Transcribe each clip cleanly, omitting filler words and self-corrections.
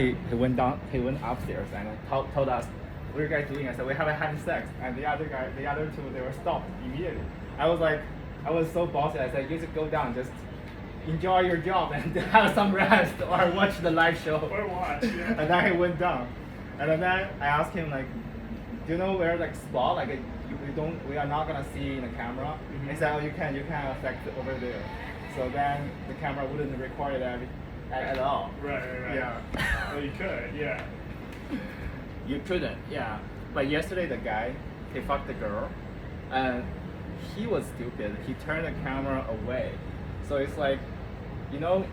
He went down. He went upstairs and told us, "What are you guys doing?" I said, "We haven't had sex." And the other two, they were stopped immediately. I was so bossy. I said, "You just go down, just enjoy your job and have some rest or watch the live show." Or watch. Yeah. And then he went down, and then I asked him like, "Do you know where like spot like we are not gonna see in the camera?" Mm-hmm. He said, "Oh, you can affect it over there." So then the camera wouldn't record that at all. Right. Yeah. Well, you could, yeah. You couldn't, yeah. But yesterday the guy, he fucked the girl, and he was stupid. He turned the camera away. So it's like, they know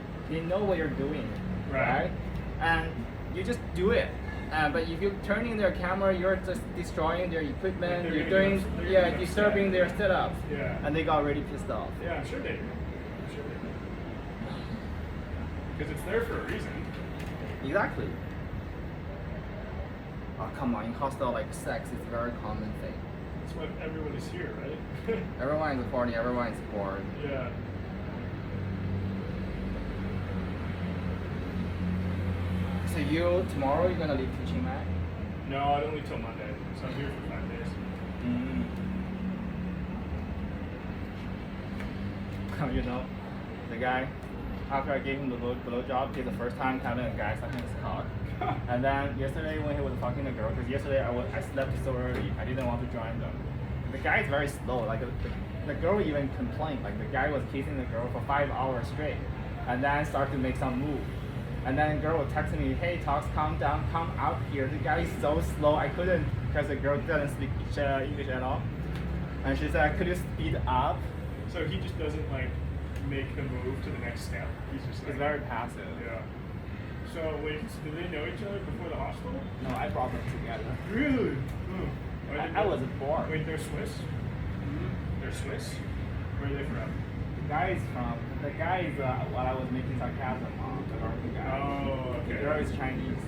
what you're doing, right? And you just do it. But if you're turning their camera, you're just destroying their equipment. You're doing, disturbing their setup. Yeah. And they got really pissed off. Yeah, I'm sure they do. Because it's there for a reason. Exactly. Oh, come on, in hostel, like sex is a very common thing. That's what everybody's here, right? Everyone is horny, everyone is bored. Yeah. So tomorrow you're gonna leave teaching, Matt? No, I don't leave till Monday, so I'm here for 5 days. The guy, after I gave him the blow job, he's the first time having a guy sucking his cock. And then yesterday when he was fucking the girl, because yesterday I slept so early, I didn't want to join them. The guy is very slow. Like the girl even complained. Like the guy was kissing the girl for 5 hours straight, and then started to make some move. And then the girl was texting me, "Hey, Tox, calm down, come out here." The guy is so slow. I couldn't, because the girl doesn't speak English at all. And she said, "Could you speed up?" So he just doesn't like make the move to the next step. He's just like, It's very passive. Yeah. So wait, did they know each other before the hospital? No, I brought them together. Really? I was bored. Wait, they're Swiss? Mm-hmm. They're Swiss? Where are they from? The guy is what I was making sarcasm on, the American guy. Oh, okay. The girl is Chinese.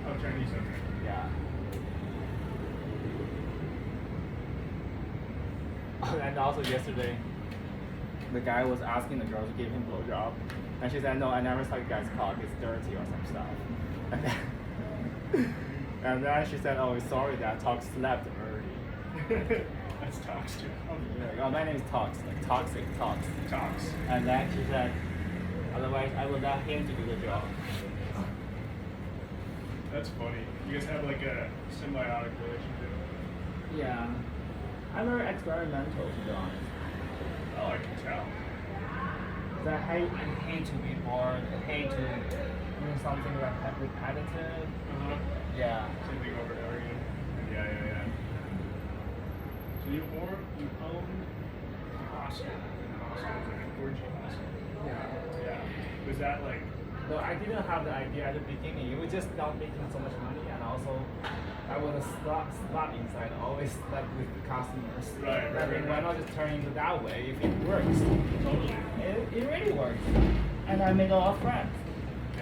Oh, Chinese, okay. Yeah. And also yesterday, the guy was asking the girl to give him a blowjob, and she said, "No, I never suck a guy's cock. It's dirty or some stuff." And then she said, "Oh, sorry that Tox slept early." That's Tox too. Oh, my name is Tox, like toxic Tox. Tox. And then she said, "Otherwise, I will let him to do the job." That's funny. You guys have like a symbiotic relationship. Yeah. I'm very experimental, to be honest. Oh, I can tell. I hate to be bored. I hate to do something repetitive. Yeah. Same thing over and over again. Yeah. So you own a hostel. And the hostel is like an orgy hostel. Yeah. Was that like... No, I didn't have the idea at the beginning. It was just not making so much money, and also I was a slut inside. I always slept with the customers. Right. Why not just turn into that way if it works? Totally. It really works. And I made a lot of friends.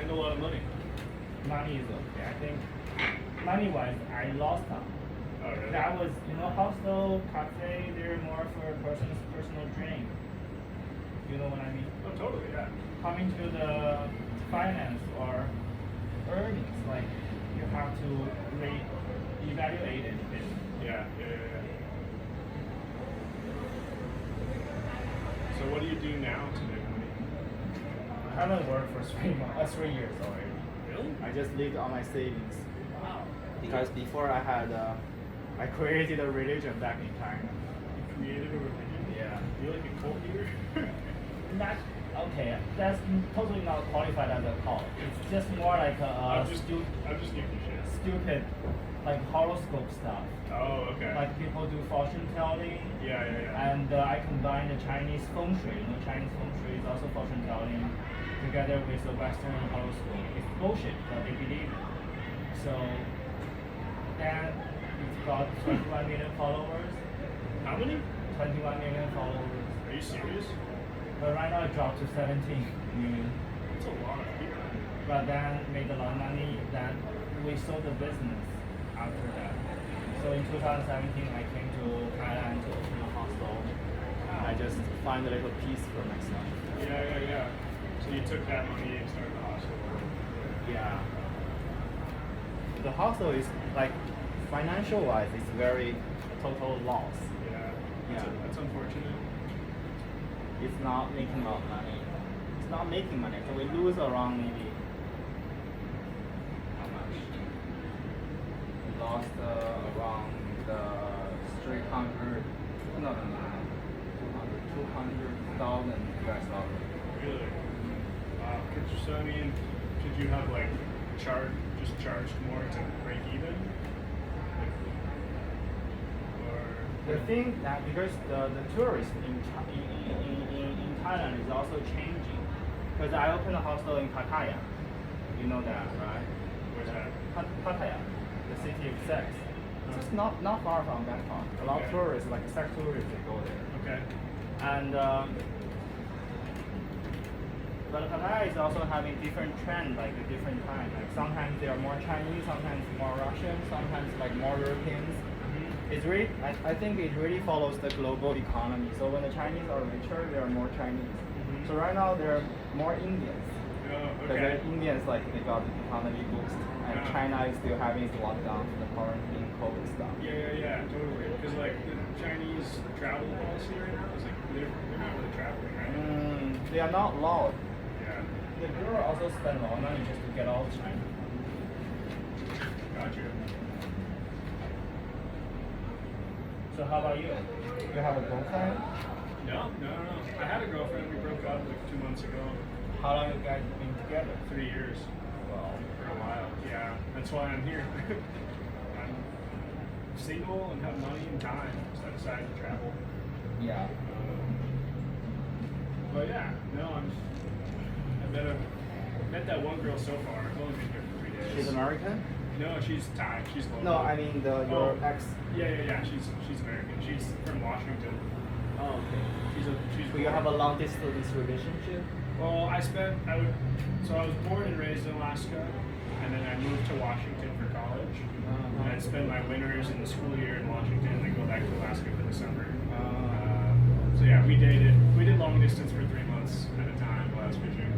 And a lot of money. Money is okay. I think money-wise, I lost some. Oh, really? That was, hostel, cafe, they're more for a person's personal drink. You know what I mean? Oh, totally, yeah. Coming to the finance or earnings, like you have to evaluate it a bit. Yeah. So what do you do now to make money? I haven't worked for 3 years already. Really? I just lived on my savings. Wow. Because before I created a religion back in China. You created a religion? Yeah. You're like a cult leader? Okay, that's totally not qualified as a cult. It's just more like I'm just giving shit. stupid, like horoscope stuff. Oh, okay. Like people do fortune telling. Yeah. And I combine the Chinese feng shui. Chinese feng shui is also fortune telling together with the Western horoscope. It's bullshit, but they believe it. So then it's got 21 million followers. How many? 21 million followers. Are you serious? But right now it dropped to 17 million. That's a lot of people. But then made a lot of money. Then we sold the business after that. So in 2017, I came to Thailand to open a hostel. I just find a little peace for myself. Yeah. So you took that money and started the hostel. Yeah. the hostel is like financial wise, it's very total loss. Yeah. Yeah. That's unfortunate. It's not making a lot of money. It's not making money. So we lose around maybe how much? We lost around 300. No. 200,000 US dollars. Really? Wow. So I mean, could you have like charged more to break even? The thing that because the tourist in Thailand is also changing. Because I opened a hostel in Pattaya. You know that, right? Where's that? Pattaya, the city of sex. It's not far from Bangkok. A lot of tourists, like sex tourists, they go there. Okay. And but Pattaya is also having different trends, like at different times. Like sometimes they are more Chinese, sometimes more Russian, sometimes like more Europeans. It's really, I think it really follows the global economy. So when the Chinese are richer, there are more Chinese. So right now there are more Indians. Because the Indians like they got the economy boost, and China is still having its lockdown for the quarantine, COVID stuff. Yeah, totally. Because like the Chinese travel policy right now is like they're not really traveling, right? They are not allowed. Yeah. The girl also spend a lot of money just to get out of China. Gotcha. So how about you? You have a girlfriend? No. I had a girlfriend. We broke up like 2 months ago. How long you guys been together? 3 years. Well, For a while. Yeah. That's why I'm here. I'm single and have money and time, so I decided to travel. yeah. But yeah, no, I've met that one girl so far. I've only been here for 3 days. She's American? No, she's Thai. She's local. No, I mean your ex. Yeah. She's American. She's from Washington. Oh, okay. She's. So you have a long distance relationship? Well, I was born and raised in Alaska, and then I moved to Washington for college. And I'd spend my winters in the school year in Washington, and then go back to Alaska for the summer. So yeah, we dated. We did long distance for 3 months at a time while I was fishing.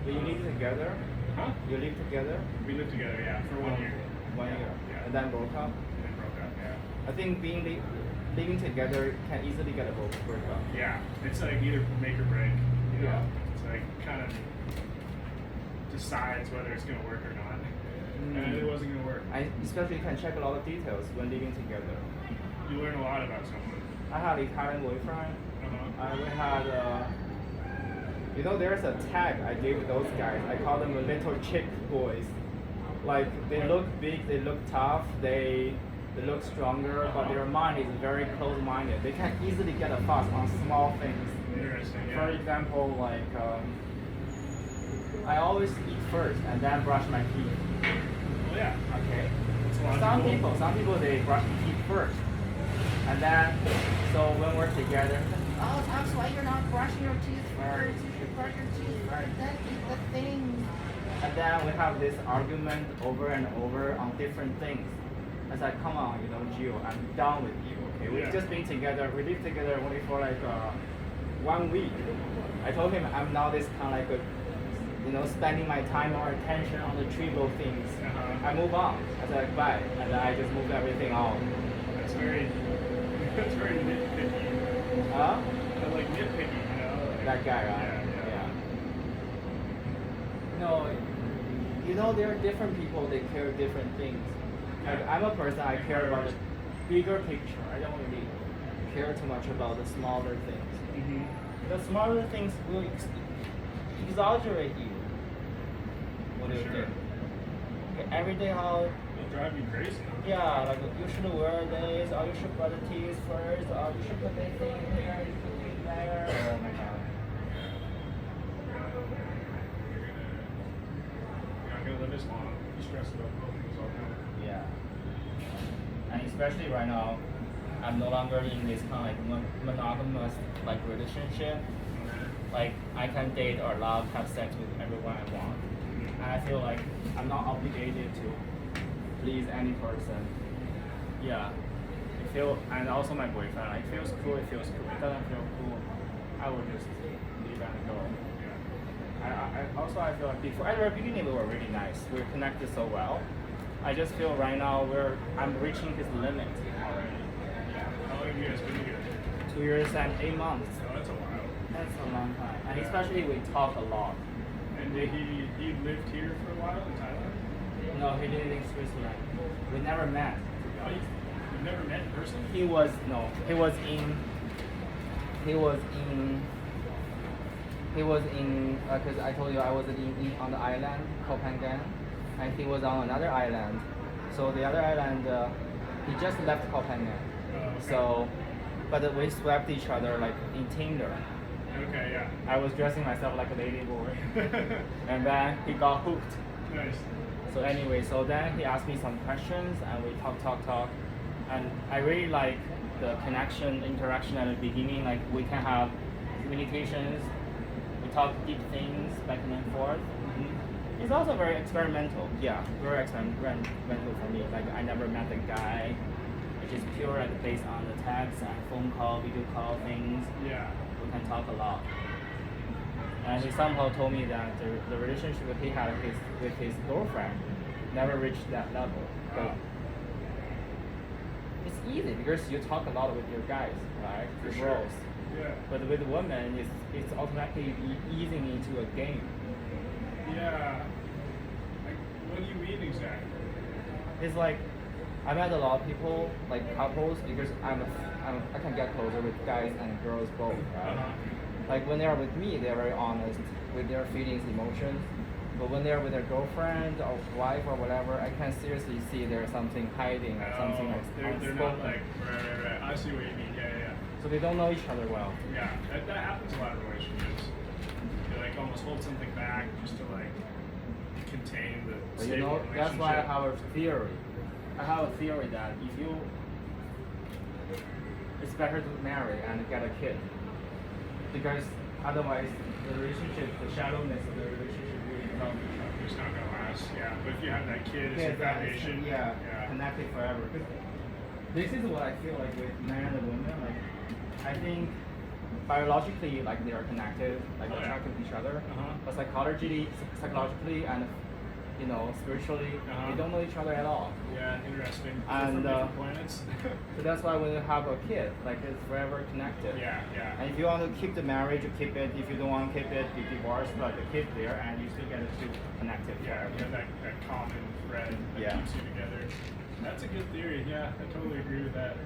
Do you live together? Huh? You live together? We lived together, yeah, for 1 year. 1 year. Yeah. And then broke up? And then broke up, yeah. I think living together can easily get a break up. Yeah, it's like either make or break. You know? Yeah. It's like kind of decides whether it's gonna work or not. And it wasn't gonna work. I especially can check a lot of details when living together. You learn a lot about someone. I had an Italian boyfriend. Uh-huh. We had, there's a tag I gave those guys. I call them little chick boys. Like they look big, they look tough, they look stronger, but their mind is very close-minded. They can easily get a fuss on small things. Interesting, yeah. For example, like I always eat first and then brush my teeth. Well, yeah. Okay. It's logical. Some people they brush their teeth first, and then so when we're together, Oh, that's why you're not brushing your teeth first. You should brush your teeth first, then eat the thing. and then we have this argument over and over on different things. It's like, come on, Gio, I'm done with you. Okay, we've just been together. We lived together only for like 1 week. I told him I'm now this kind of like spending my time or attention on the trivial things. Uh-huh. I move on. I said like, bye, and then I just moved everything on. That's very nitpicky. Huh? I like nitpicky, you know? Like, That guy, right? Yeah. No, there are different people. They care different things. Like I'm a person. I care about the bigger picture. I don't really care too much about the smaller things. Mm-hmm. The smaller things will exaggerate you. What do you Sure. think? Okay, every day how It'll drive you crazy. like you should wear this, or you should brush the teeth first, or you should put this thing here, you should put it there. Oh my god. You're not gonna live this long. You stress about things all the time. Yeah. And especially right now, I'm no longer in this kind of like monogamous like relationship. Like I can date or love, have sex with everyone I want. And I feel like I'm not obligated to please any person. Yeah. And also my boyfriend, like, it feels cool, it feels cool. It doesn't feel cool, I would just leave and go. I feel like before, at the beginning we were really nice. We were connected so well. I just feel right now I'm reaching his limit already. Yeah. How long have you guys been together? 2 years and 8 months. Oh, that's a while. That's a long time. And Yeah. especially we talk a lot. And he lived here for a while in Thailand? No, he lived in Switzerland. We never met. Oh, you've never met in person? He was in because I told you I was on the island Copenhagen, and he was on another island. So the other island, he just left Copenhagen. Oh, okay. So, but we swapped each other like in Tinder. Okay, yeah. I was dressing myself like a lady boy, and then he got hooked. Nice. So anyway, so then he asked me some questions, and we talk, and I really like the connection, interaction at the beginning. Like we can have communications, we talk deep things back and forth. It's also very experimental. Yeah, very experimental for me. Like I never met a guy. It's just pure like based on the text and phone call, video call things. Yeah. We can talk a lot. And he somehow told me that the relationship he had with his girlfriend never reached that level. But it's easy because you talk a lot with your guys, right? For The sure. girls. Yeah. But with women, it's automatically easing into a game. Yeah. Like, what do you mean exactly? It's like I met a lot of people, like couples, because I can get closer with guys and girls both, right? Uh-huh. Like when they are with me, they're very honest with their feelings, emotions. But when they're with their girlfriend or wife or whatever, I can seriously see there's something hiding or something like they're not like, right. I see what you mean. Yeah. So they don't know each other well. Yeah, that happens a lot in relationships. You like almost hold something back just to like contain the But stable you know, relationship. that's why I have a theory. I have a theory that it's better to marry and get a kid. Because otherwise, the relationship, the shallowness of the relationship will become It's not gonna last. Yeah, but if you have that kid as your foundation, yeah, connected forever. This is what I feel like with man and women. Like, I think biologically, like they are connected, like Oh, yeah. attracted to each other. Uh-huh. But psychologically, and spiritually, Uh-huh. they don't know each other at all. Yeah, interesting. And, Different planets. So that's why when you have a kid, like it's forever connected. yeah. And if you want to keep the marriage, you keep it. If you don't want to keep it, you divorce, but the kid there, and you still get the two connected Yeah, forever. you have that common thread that Yeah. keeps you together. That's a good theory. Yeah, I totally agree with that.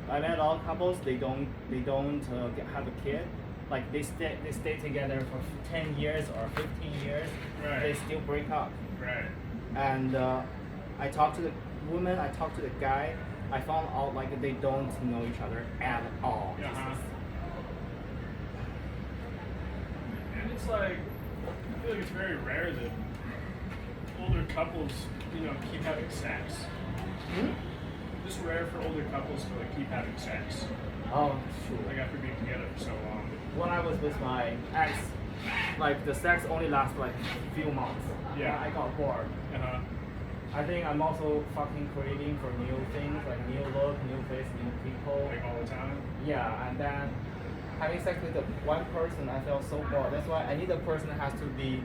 I met all couples. They don't have a kid. Like they stay together for 10 years or 15 years. Right. They still break up. Right. And I talked to the woman. I talked to the guy. I found out like they don't know each other at all. Uh-huh. And it's like, I feel like it's very rare that older couples, keep having sex. Just rare for older couples to like keep having sex. Oh, sure. Like after being together for so long. When I was with my ex, like the sex only lasted like a few months. Yeah. I got bored. Uh-huh. I think I'm also fucking craving for new things, like new look, new face, new people. Like all the time. Yeah, and then having sex with the one person, I felt so bored. That's why I need a person that has to be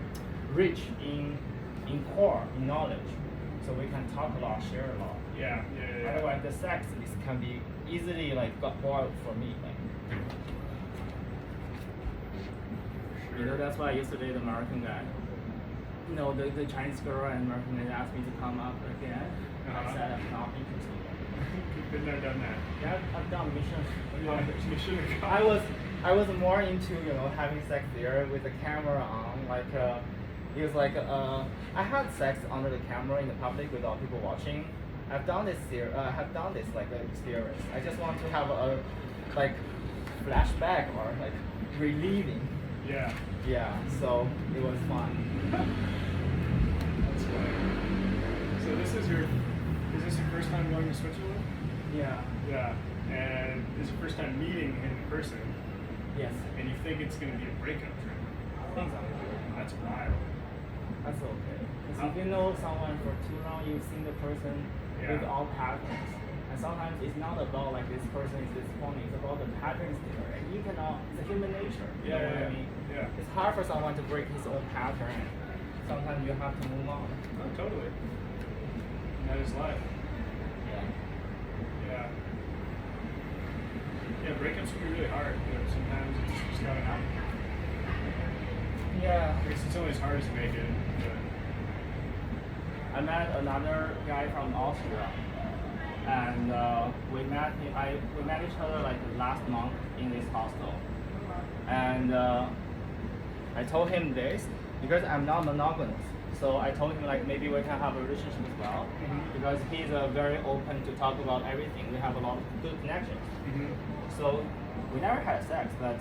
rich in core, in knowledge, so we can talk a lot, share a lot. Yeah. Otherwise, the sex can be easily like got bored for me. Like, that's why yesterday the American guy, the Chinese girl and American guy asked me to come up again. Uh-huh. I said I'm not interested. Been there, done that. Yeah, I've done mission. Mission I was more into having sex there with the camera on. Like it was like I had sex under the camera in the public without people watching. I've done this here. Have done this like experience. I just want to have a like flashback or like relieving. Yeah. Yeah. So it was fun. That's funny. So is this your first time going to Switzerland? Yeah. Yeah. And this is your first time meeting him in person, Yes. and you think it's going to be a breakup trip. Things are good. That's wild. That's okay. Because if you know someone for too long, you've seen the person with Yeah. all patterns. And sometimes it's not about like this person is disappointing, it's about the patterns there. And you cannot, it's a human nature. You know what I mean? Yeah. It's hard for someone to break his own pattern. Sometimes you have to move on. Oh, totally. That is his life. Yeah. Yeah. Yeah, breakups can be really hard. Sometimes it's just gotta happen. Yeah. I guess it's only as hard as making it. I met another guy from Austria, and we met each other like last month in this hostel, and I told him this because I'm not monogamous. So I told him like maybe we can have a relationship as well, because he's very open to talk about everything. We have a lot of good connections. So we never had sex, but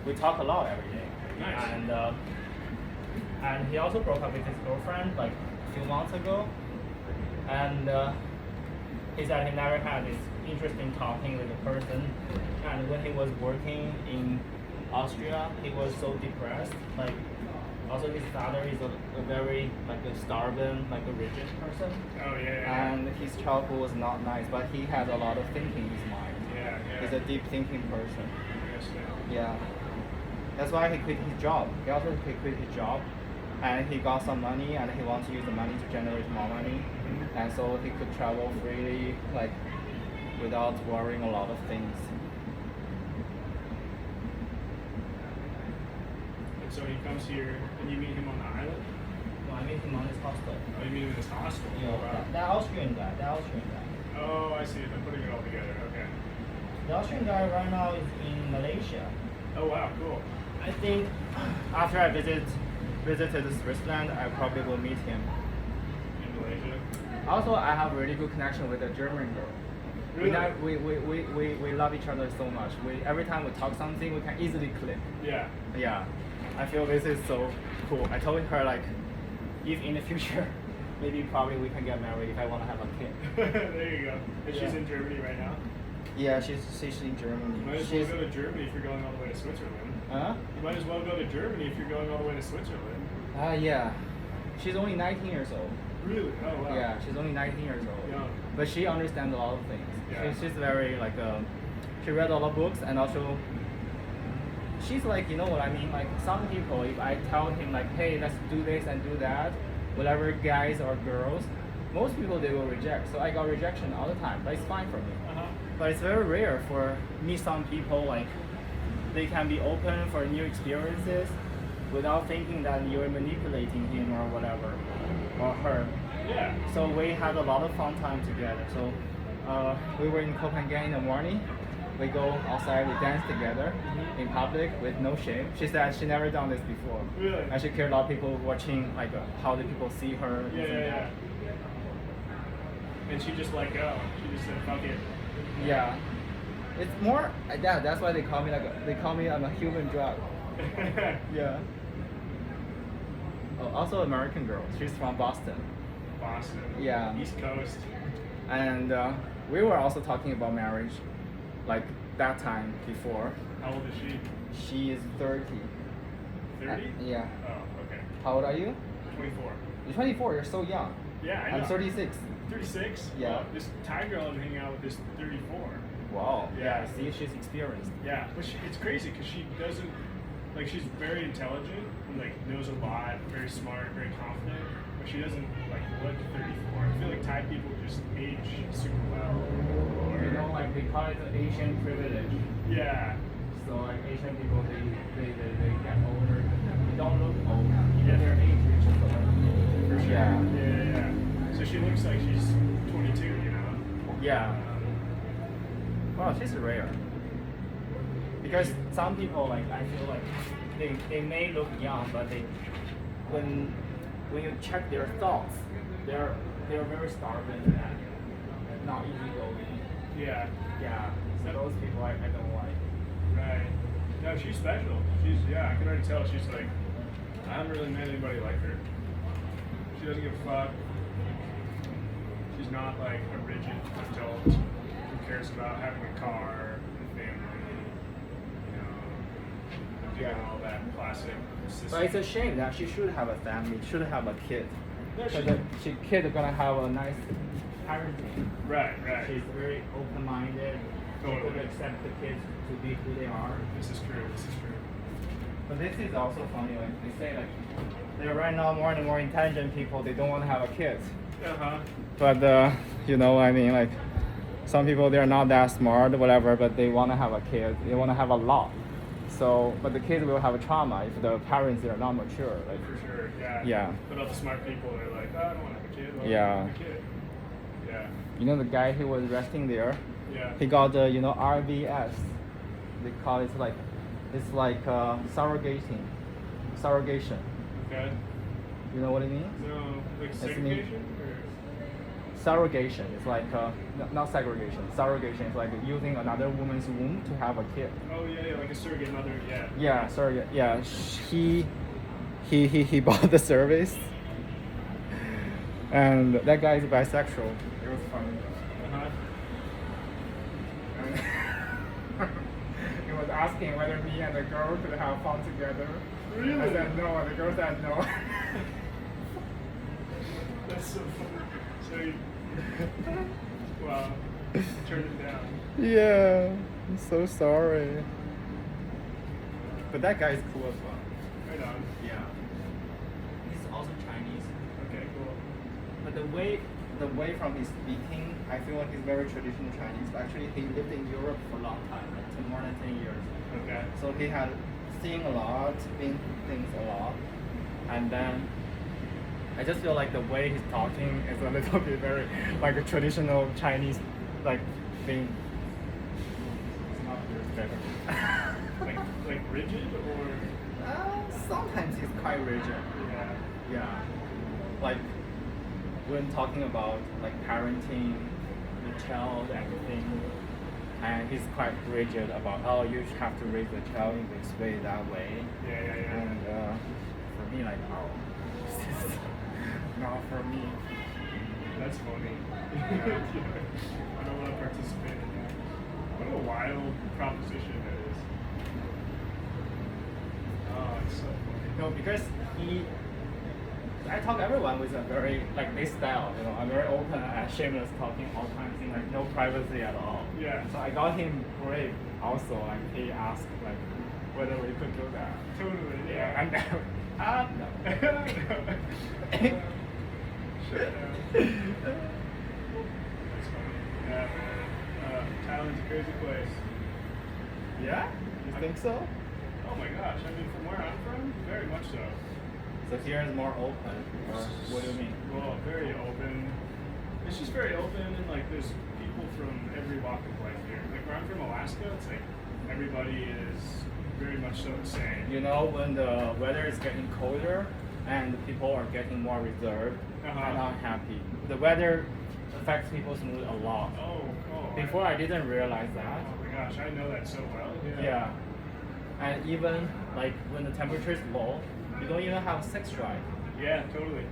we talk a lot every day. Nice. And he also broke up with his girlfriend like a few months ago, and he said he never had this interesting talking with a person. And when he was working in Austria, he was so depressed. Like, also his father is a very like a stubborn, like a rigid person. Oh yeah. And his childhood was not nice, but he had a lot of thinking in his mind. Yeah. He's a deep thinking person. Yes, Yeah. That's why he quit his job. He also quit his job, and he got some money, and he wants to use the money to generate more money, and so he could travel freely, like without worrying a lot of things. And so he comes here, and you meet him on the island. No, I met him on his hostel. Oh, you meet him in this hostel. You know, that Austrian guy. Oh, I see. I'm putting it all together. Okay. The Austrian guy right now is in Malaysia. Oh wow, cool. I think after I visited Switzerland, I probably will meet him. In Malaysia. Also, I have a really good connection with a German girl. Really? We love each other so much. Every time we talk something, we can easily click. Yeah. Yeah, I feel this is so cool. I told her like, if in the future, maybe probably we can get married if I want to have a kid. There you go. And she's in Germany right now. Yeah, she's in Germany. You might as well go to Germany if you're going all the way to Switzerland. Huh? You might as well go to Germany if you're going all the way to Switzerland. Yeah. She's only 19 years old. Really? Oh wow. Yeah, she's only 19 years old. Young. But she understands a lot of things. Yeah. She's very like she read a lot of books, and also she's like, you know what I mean? Like some people, if I tell him like, hey, let's do this and do that, whatever guys or girls, most people they will reject. So I got rejection all the time, but it's fine for me. But it's very rare for me. Some people like they can be open for new experiences without thinking that you're manipulating him or whatever or her. Yeah. So we had a lot of fun time together. So we were in Copenhagen in the morning. We go outside, we dance together in public with no shame. She said she never done this before. Really? And she cared a lot of people watching, like how the people see her. Yeah. And she just let go. She just said, fuck it. Yeah. It's more that's why they call me I'm a human drug. Yeah. Oh, also American girl. She's from Boston. Boston. Yeah. East Coast. And we were also talking about marriage, like that time before. How old is she? She is 30. 30? Yeah. Oh, okay. How old are you? 24. You're 24. You're so young. Yeah, I know. I'm 36. 36? Yeah. Well, this Thai girl I'm hanging out with is 34. Wow. Yeah. See, she's experienced. Yeah, but it's crazy because she doesn't, like, she's very intelligent and, like, knows a lot, very smart, very confident, but she doesn't, like, look 34. I feel like Thai people just age super well. Or, You know, like they call it the Asian privilege. yeah. So like Asian people, they get older. They don't look old. Even their age reaches a limit. For sure. Yeah. Yeah. So she looks like she's 22, you know? Yeah. Wow, she's rare. Because some people, like I feel like they may look young, but when you check their thoughts, they're very stubborn and not easygoing. Yeah. Yeah. So those people I don't like. Right. No, she's special. I can already tell she's like, I haven't really met anybody like her. She doesn't give a fuck. She's not like a rigid adult who cares about having a car and a family, doing all that classic system. But it's a shame that she should have a family, should have a kid. Yeah, Because the kid is gonna have a nice parenting. Right. She's very open-minded. She Totally. could accept the kids to be who they are. This is true. But this is also funny. Like they say, like they're right now more and more intelligent people. They don't want to have a kid. Uh-huh. But You know what I mean? Like some people they're not that smart, whatever, but they want to have a kid. They want to have a lot. So, but the kids will have a trauma if the parents are not mature. Like, For sure, yeah. Yeah. But all the smart people are like, oh, I don't want to have a kid. Well, I Yeah. don't want to have a kid. Yeah. you know, the guy who was resting there, Yeah. he got the RVS. They call it like, it's like surrogation. Okay. You know what it means? No, like me. segregation or? Surrogation is like not segregation. Surrogation is like using another woman's womb to have a kid. Oh yeah, like a surrogate mother. Yeah. Yeah, surrogate. Yeah, he bought the service, and that guy is bisexual. It was funny. Uh-huh. He was asking whether me and the girl could have fun together. Really? I said no, and the girl said no. That's so funny. So you, wow, turned it down. Yeah, I'm so sorry. But that guy is cool as well. Right on. Yeah. He's also Chinese. Okay, cool. But the way from his speaking, I feel like he's very traditional Chinese. But actually, he lived in Europe for a long time, like more than 10 years. Okay. So he had seen a lot, been things a lot, and then I just feel like the way he's talking is a little bit very like a traditional Chinese, like thing. It's not better. Like rigid or? Sometimes he's quite rigid. Yeah. Yeah. Like when talking about like parenting the child and everything, and he's quite rigid about you have to raise the child in this way, that way. Yeah. And for me, like, this is not for me. That's funny. I don't want to participate in that. What a wild proposition that is. Oh, it's so funny. No, because I talk to everyone with a very, like, this style, I'm very open and shameless talking all kinds of things, like, no privacy at all. Yeah. So I got him brave also, like, he asked, like, whether we could do that. Totally, Yeah, yeah. and no. Shut down. That's funny. Yeah, man. Thailand's a crazy place. Yeah? You think so? Oh my gosh, I mean, from where I'm from, very much so. So here is more open, or what do you mean? Well, very open. It's just very open, and like there's people from every walk of life here. Like where I'm from, Alaska, it's like everybody is very much so the same. You know, when the weather is getting colder and people are getting more reserved and unhappy, the weather affects people's mood a lot. Oh. Before I didn't realize that. Oh my gosh, I know that so well. Yeah. And even like when the temperature is low, you don't even have sex drive. Yeah, totally.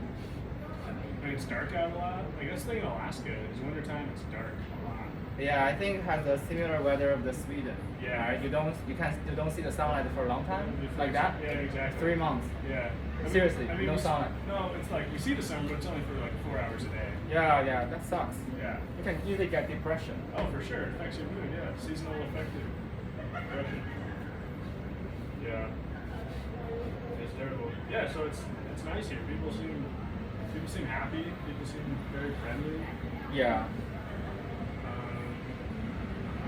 And it's dark out a lot. Like that's the thing in Alaska is wintertime it's dark a lot. Yeah, I think it has a similar weather of the Sweden. Yeah. Right? You don't see the sunlight for a long time like that. Yeah, exactly. 3 months. Yeah. Seriously, no sunlight. No, it's like you see the sun, but it's only for like 4 hours a day. Yeah, that sucks. Yeah. You can easily get depression. Oh, for sure. It affects your mood. Yeah, seasonal affective depression. Yeah. It's terrible. Yeah, so it's nice here. People seem happy. People seem very friendly. Yeah. I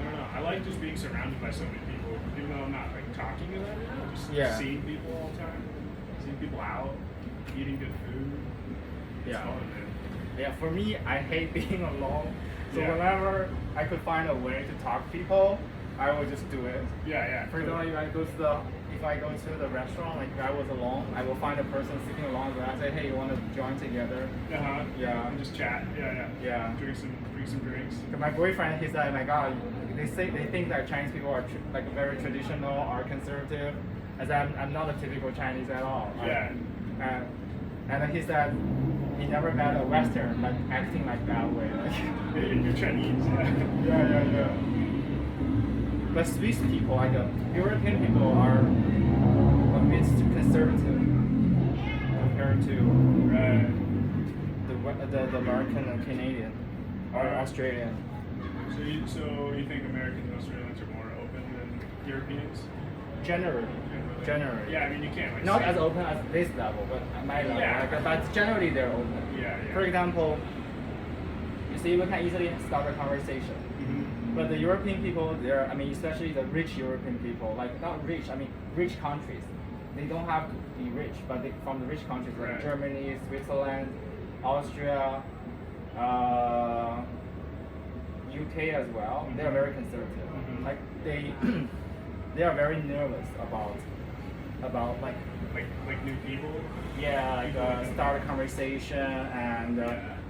don't know. I like just being surrounded by so many people, even though I'm not like talking to them. Just seeing people all the time, seeing people out, eating good food. It's fun, man. Yeah, for me, I hate being alone. So Yeah. whenever I could find a way to talk to people, I would just do it. Yeah. For example, if I go to the restaurant, like if I was alone, I will find a person sitting along and I say, hey, you want to join together? Yeah. And just chat. Yeah. Drink some drinks. My boyfriend, he's like, my God, they think that Chinese people are like very traditional or conservative, as I'm not a typical Chinese at all. Yeah. And he said he never met a Western like acting like that way. Like, You're Chinese. yeah. But Swiss people, like European people, are a bit conservative compared to the American and Canadian or Australian. So you think Americans and Australians are more open than Europeans? Generally. Yeah, I mean you can't like Not say- as open as this level, but at my level. Yeah. But generally they're open. Yeah. For example, you see, we can easily start a conversation. But the European people, I mean, especially the rich European people, like not rich, I mean, rich countries, they don't have to be rich, but from the rich countries like Right. Germany, Switzerland, Austria, UK as well, they are very conservative. Like they are very nervous about like Like new people. start a conversation and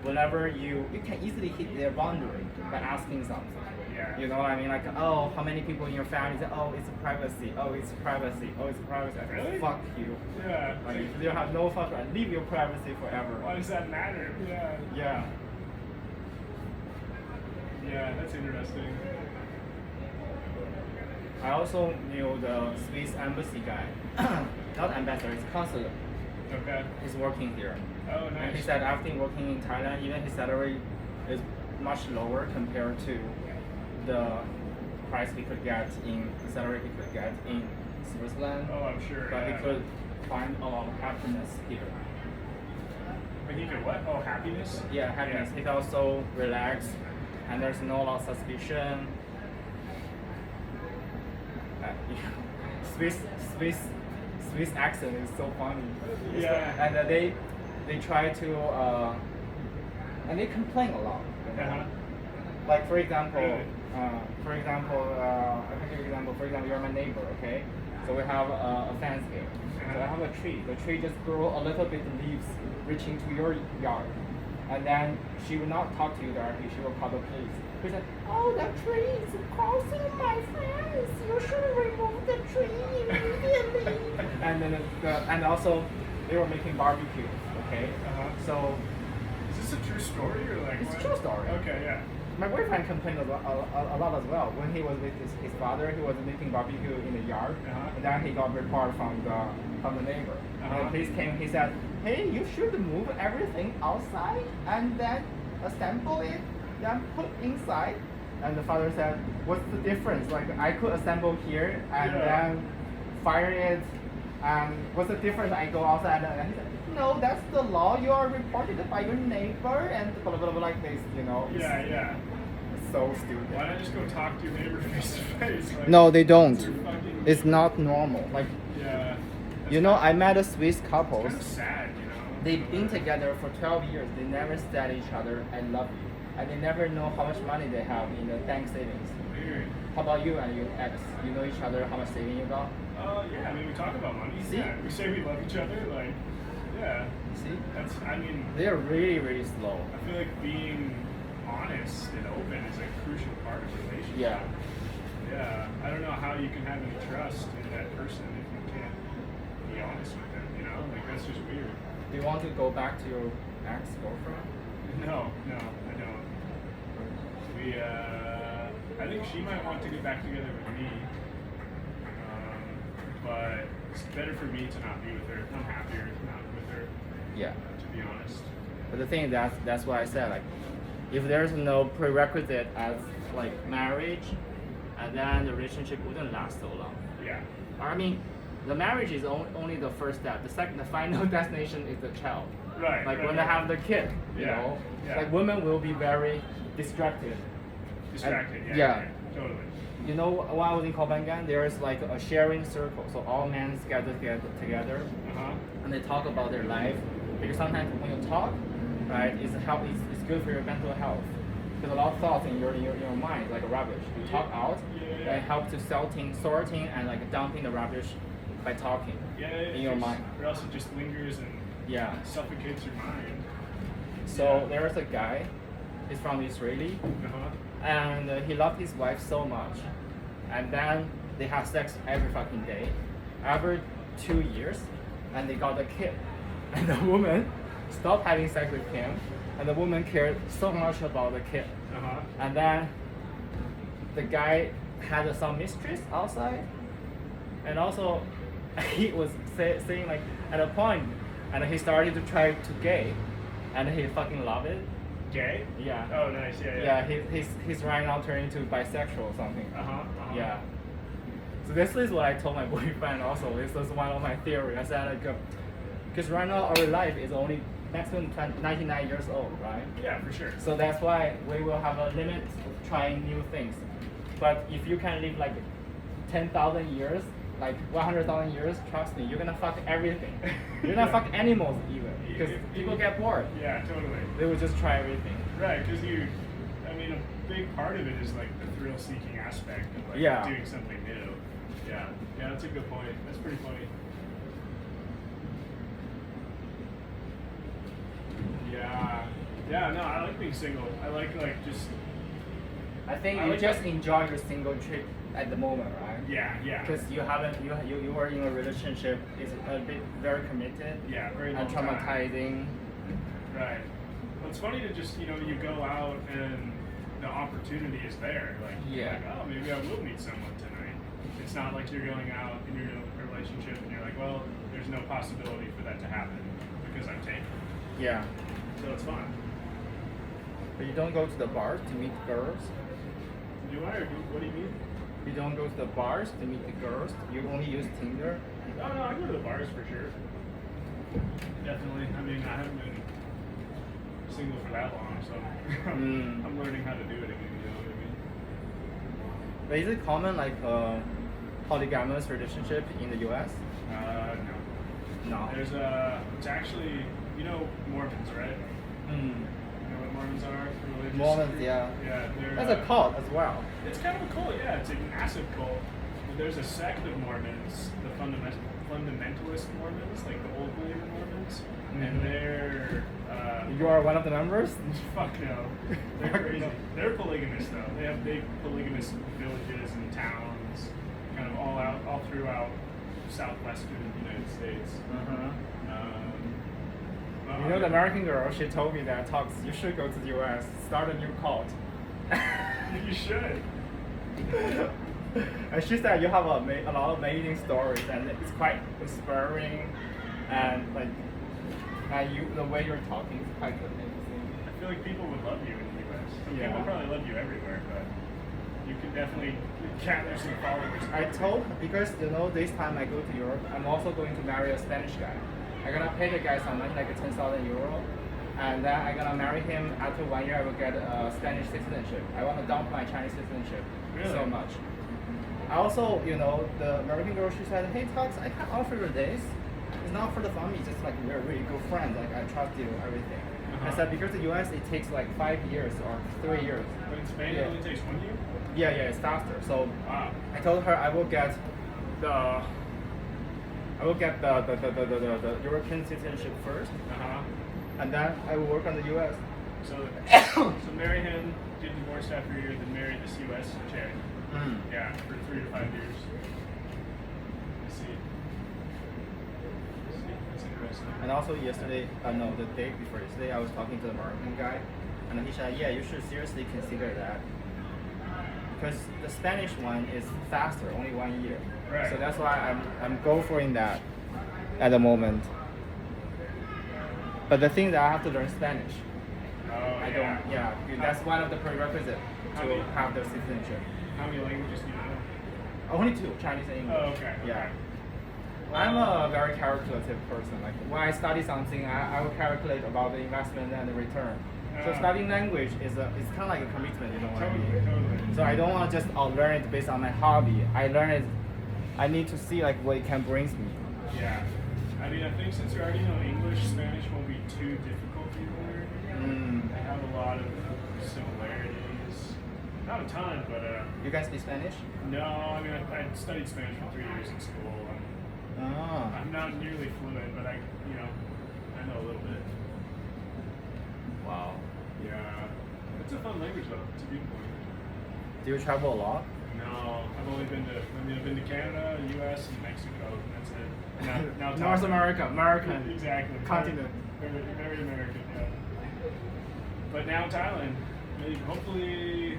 whenever you can easily hit their boundary by asking something. Yeah. You know what I mean? Like, oh, how many people in your family? Say, oh, it's privacy. Oh, it's privacy. Oh, it's privacy. I say, Really? fuck you. Yeah. Like, if you have no fuck, leave your privacy forever. Why does that matter? Yeah. Yeah. Yeah, that's interesting. I also knew the Swiss embassy guy. Not ambassador, it's consulate. Okay. He's working here. Oh, And he nice. said after working in Thailand, even his salary is much lower compared to the price he could get the salary he could get in Switzerland. Oh, I'm sure. But yeah. he could find a lot of happiness here. But he could what? Oh, happiness? Yeah, happiness. He felt so relaxed, and there's no lot of suspicion. Swiss accent is so funny. Yeah. And they try to and they complain a lot. You know? Uh-huh. Like for example, Really? I can give you an example. For example, you're my neighbor, okay? So we have a fence here. So I have a tree. The tree just grow a little bit of leaves reaching to your yard, and then she will not talk to you directly. She will call the police. She said, "Oh, the tree is crossing my fence. You should remove the tree immediately." And then and also they were making barbecue, okay? Uh-huh. So Is this a true story or like? it's a what? true story. Okay, yeah. My boyfriend complained a lot as well. When he was with his father, he was making barbecue in the yard, Uh-huh. and then he got report from the neighbor. And Uh-huh. the police came. He said, "Hey, you should move everything outside and then assemble it, then put inside." And the father said, "What's the difference? Like I could assemble here and Yeah. then fire it, and what's the difference? I go outside." And he said, "No, that's the law. You are reported by your neighbor and blah blah blah like this. You know." It's Yeah, yeah. so stupid. Why not just go talk to your neighbor face to face? Like, No, they don't. it's your fucking- It's not normal. Like, Yeah. you know, I met a Swiss couple. Kind of sad, you know. They've been together for 12 years. They never said each other, "I love you," and they never know how much money they have in the bank savings. Weird. How about you and your ex? You know each other, how much saving you got? Yeah. I mean, we talk about money. See? Yeah. We say we love each other. Like, yeah. See, That's. I mean, they are really, really slow. I feel like being honest and open is a crucial part of a relationship. Yeah. Yeah. I don't know how you can have any trust in that person if you can't be honest with them. You know, like that's just weird. Do you want to go back to your ex-girlfriend? No, I don't. I think she might want to get back together with me. But it's better for me to not be with her. I'm happier not with her, Yeah. to be honest. But the thing is that's why I said, like, if there's no prerequisite as like marriage, and then the relationship wouldn't last so long. Yeah. I mean, the marriage is only the first step. The final destination is the child. Right. Like right, when they right. have the kid, you Yeah, know, yeah. like women will be very distracted. Distracted. Yeah. yeah. Totally. You know, when I was in Copenhagen, there is like a sharing circle. So all men gather together, Uh-huh. and they talk about their life. Because sometimes when you talk, right, it's good for your mental health. There's a lot of thoughts in your mind, like rubbish. You talk out, Yeah. and help to sorting and like dumping the rubbish by talking Yeah. in your mind. Or else it just lingers and Yeah. suffocates your mind. So there's a guy, he's from Israeli, Uh-huh. and he loved his wife so much, and then they have sex every fucking day, every 2 years, and they got a kid, and the woman stopped having sex with him, and the woman cared so much about the kid, Uh-huh. and then the guy had some mistress outside, and also he was saying like at a point, and he started to try to gay, and he fucking loved it. Gay? Yeah. Oh, nice. Yeah. Yeah, he's right now turning to bisexual or something. Uh-huh. Uh-huh. Yeah. So this is what I told my boyfriend also. This is one of my theory. I said like, because right now our life is only maximum 99 years old, right? Yeah, for sure. So that's why we will have a limit of trying new things. But if you can live like 10,000 years, like 100,000 years, trust me, you're gonna fuck everything. You're gonna fuck animals even, because people get bored. Yeah, totally. They will just try everything. Right, because I mean, a big part of it is like the thrill-seeking aspect of like Yeah. doing something new. Yeah, that's a good point. That's pretty funny. Yeah, no, I like being single. I like just. I think I you like just that. enjoy your single trip at the moment, right? Yeah. Because you haven't, you were in a relationship, is a bit very committed Yeah, very long and time. traumatizing. Right. Well, it's funny to just, you go out and the opportunity is there. Like, Yeah. like, oh, maybe I will meet someone tonight. It's not like you're going out and you're in a relationship and you're like, well, there's no possibility for that to happen because I'm taken. Yeah. So it's fun. But you don't go to the bars to meet girls. Do I, or what do you mean? You don't go to the bars to meet the girls. You only use Tinder. No, I go to the bars for sure. Definitely. I mean, I haven't been single for that long, so I'm learning how to do it again, you know what I mean? But is it common like polygamous relationship in the U.S.? No. No. It's actually, Mormons, right? You know what Mormons are? Religious Mormons, group? yeah. Yeah, they're. That's a cult as well. It's kind of a cult, yeah. It's a massive cult. But there's a sect of Mormons, the fundamentalist Mormons, like the old believer Mormons, and they're. You are one of the members? Fuck no. They're crazy. They're polygamous though. They have big polygamous villages and towns, kind of all throughout southwestern United States. You know the American girl, she told me that, Tox, you should go to the US, start a new cult. You should. And she said you have a lot of amazing stories and it's quite inspiring and like the way you're talking is quite amazing. I feel like people would love you in the US. Yeah. People probably love you everywhere, but you can definitely gather some followers. I told, because this time I go to Europe, I'm also going to marry a Spanish guy. I'm gonna pay the guy some money, like 10,000 euro, and then I'm gonna marry him. After 1 year, I will get a Spanish citizenship. I want to dump my Chinese citizenship Really? so much. I also, the American girl, she said, hey, Tox, I can offer you this. It's not for the family, it's just like we're really good friends. Like I trust you, everything. I said because the US it takes like 5 years or 3 years. But in Spain, it only takes 1 year? Yeah, it's faster. So Wow. I told her I will get the European citizenship first, and then I will work on the US. So marry him, get divorced after a year, then marry this US chick. Yeah, for 3 to 5 years. I see. That's interesting. And also yesterday, the day before yesterday, I was talking to the American guy, and he said, yeah, you should seriously consider that. Because the Spanish one is faster, only 1 year. Right. So that's why I'm go for that at the moment. But the thing is that I have to learn Spanish. Oh, That's one of the prerequisites How to many- have the citizenship. How many languages do you know? Only two, Chinese and English. Oh, okay. Yeah. I'm a very calculative person. Like when I study something, I will calculate about the investment and the return. So studying language is kind of like a commitment, you know what I mean? Totally. So I don't want to just learn it based on my hobby. I learn it. I need to see like what it can bring me. Yeah. I mean, I think since you already know English, Spanish won't be too difficult for you to learn. They have a lot of similarities. Not a ton, but You guys speak Spanish? no. I mean, I studied Spanish for 3 years in school. I'm not nearly fluent, but I know a little bit. Wow. Yeah. It's a fun language though. It's a beautiful language. Do you travel a lot? No, I've been to Canada, U.S., and Mexico. And that's it. Now North America, American. Exactly. Continent. Very, very American, yeah. But now Thailand. Maybe, hopefully,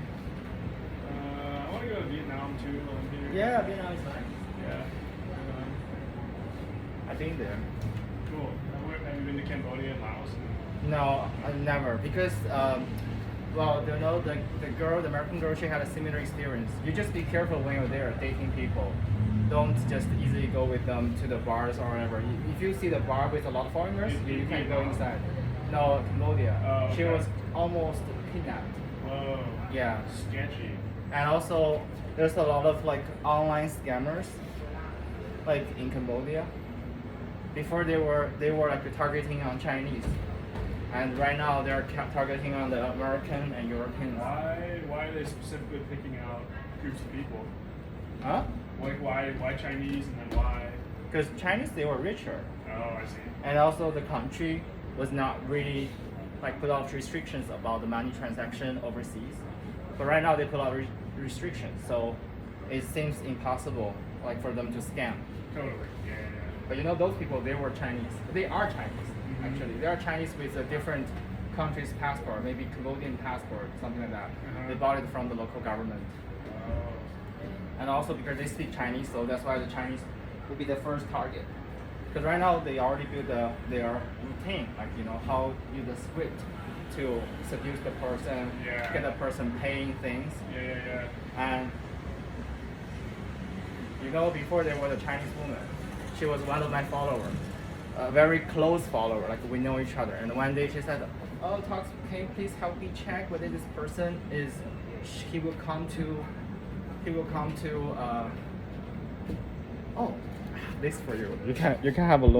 I want to go to Vietnam too while I'm here. Yeah, Vietnam is nice. Yeah. I've been there. Cool. Have you been to Cambodia and Laos? No, I never. Because, the American girl, she had a similar experience. You just be careful when you're there dating people. Don't just easily go with them to the bars or whatever. If you see the bar with a lot of foreigners, you can go inside. No, Cambodia. Oh, She okay. was almost kidnapped. Whoa. Yeah. Sketchy. And also, there's a lot of like online scammers, like in Cambodia. Before they were like targeting on Chinese, and right now they're targeting on the American and Europeans. Why are they specifically picking out groups of people? Huh? Like why Chinese and then why? Because Chinese they were richer, Oh, I see. and also the country was not really like put out restrictions about the money transaction overseas. But right now they put out restrictions, so it seems impossible like for them to scam. Totally. Yeah. But you know those people, they were Chinese. They are Chinese, actually. They are Chinese with a different country's passport, maybe Cambodian passport, something like that. Uh-huh. They bought it from the local government. Oh. And also because they speak Chinese, so that's why the Chinese will be the first target. Because right now they already built their routine, like how use the script to seduce the person, Yeah. get the person paying things. Yeah. And before there was a Chinese woman. She was one of my followers, a very close follower. Like we know each other. And one day she said, "Oh, Tox, can you please help me check whether this person is? He will come to. Oh, this for you. You can have a look."